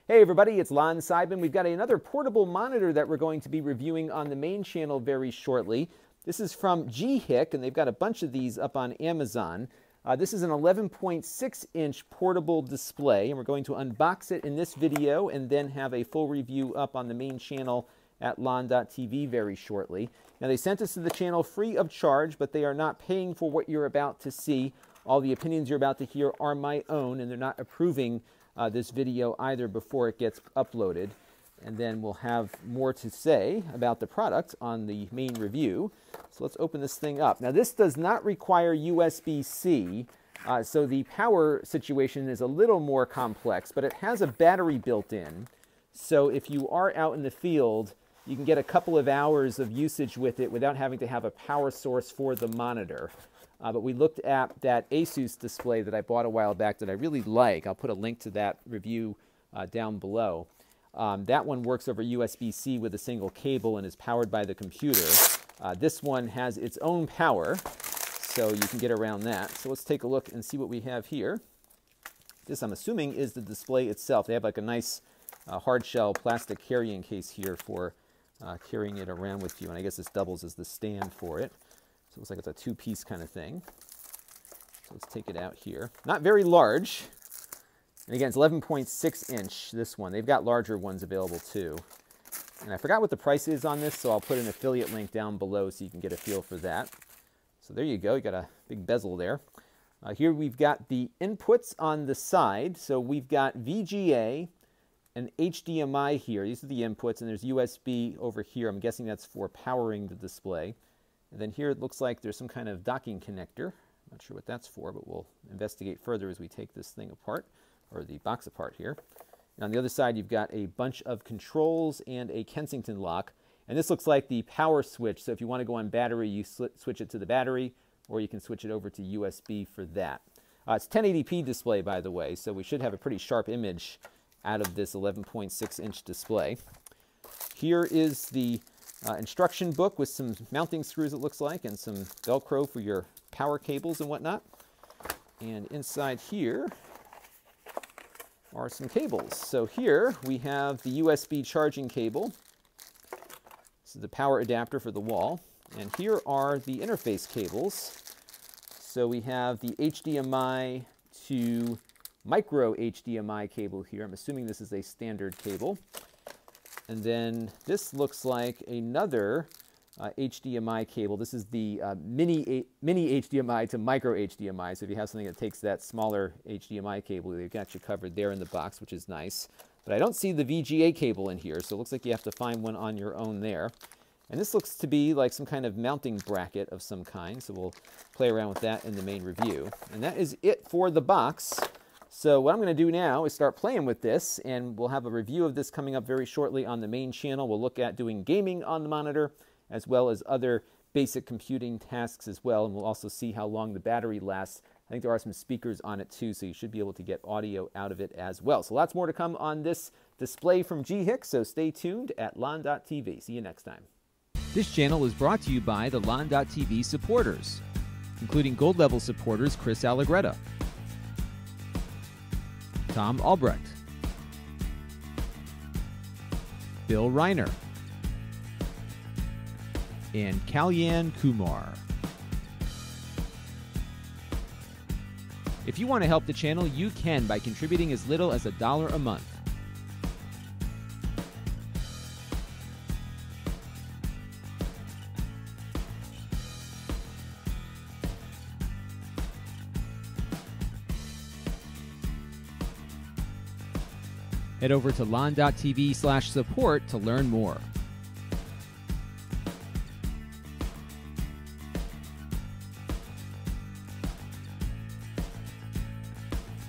Hey everybody, it's Lon Seidman. We've got another portable monitor that we're going to be reviewing on the main channel very shortly. This is from GeChic, and they've got a bunch of these up on Amazon. This is an 11.6-inch portable display, and we're going to unbox it in this video and then have a full review up on the main channel at lon.tv very shortly. Now, they sent us to the channel free of charge, but they are not paying for what you're about to see. All the opinions you're about to hear are my own, and they're not approving this video either before it gets uploaded. And then we'll have more to say about the product on the main review. So let's open this thing up. Now, this does not require USB-C, so the power situation is a little more complex, but it has a battery built in. So if you are out in the field, you can get a couple of hours of usage with it without having to have a power source for the monitor. But we looked at that Asus display that I bought a while back that I really like. I'll put a link to that review down below. That one works over USB-C with a single cable and is powered by the computer. This one has its own power, so you can get around that. So let's take a look and see what we have here. This, I'm assuming, is the display itself. They have like a nice hard shell plastic carrying case here for carrying it around with you, and I guess this doubles as the stand for it. So it looks like it's a two-piece kind of thing. So let's take it out here. Not very large. And again, it's 11.6 inch, this one. They've got larger ones available too. And I forgot what the price is on this, so I'll put an affiliate link down below so you can get a feel for that. So there you go. You got a big bezel there. Here we've got the inputs on the side. So we've got VGA and HDMI here. These are the inputs, and there's USB over here. I'm guessing that's for powering the display. And then here it looks like there's some kind of docking connector. I'm not sure what that's for, but we'll investigate further as we take this thing apart, or the box apart here. And on the other side, you've got a bunch of controls and a Kensington lock. And this looks like the power switch. So if you want to go on battery, you switch it to the battery, or you can switch it over to USB for that. It's 1080p display, by the way, so we should have a pretty sharp image out of this 11.6-inch display. Here is the instruction book with some mounting screws, it looks like, and some Velcro for your power cables and whatnot. And inside here are some cables. So here we have the USB charging cable. This is the power adapter for the wall. And here are the interface cables. So we have the HDMI to micro HDMI cable here. I'm assuming this is a standard cable. And then this looks like another HDMI cable. This is the mini HDMI to micro HDMI. So if you have something that takes that smaller HDMI cable, they've got you covered there in the box, which is nice. But I don't see the VGA cable in here, so it looks like you have to find one on your own there. And this looks to be like some kind of mounting bracket of some kind, so we'll play around with that in the main review. And that is it for the box. So what I'm going to do now is start playing with this, and we'll have a review of this coming up very shortly on the main channel. We'll look at doing gaming on the monitor, as well as other basic computing tasks as well, and we'll also see how long the battery lasts. I think there are some speakers on it too, so you should be able to get audio out of it as well. So lots more to come on this display from GeChic, so stay tuned at lon.tv. See you next time. This channel is brought to you by the lon.tv supporters, including gold level supporters Chris Allegretta, Tom Albrecht, Bill Reiner, and Kalyan Kumar. If you want to help the channel, you can by contributing as little as $1 a month. Head over to lon.tv/support to learn more.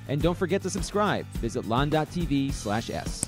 And don't forget to subscribe. Visit lon.tv/s.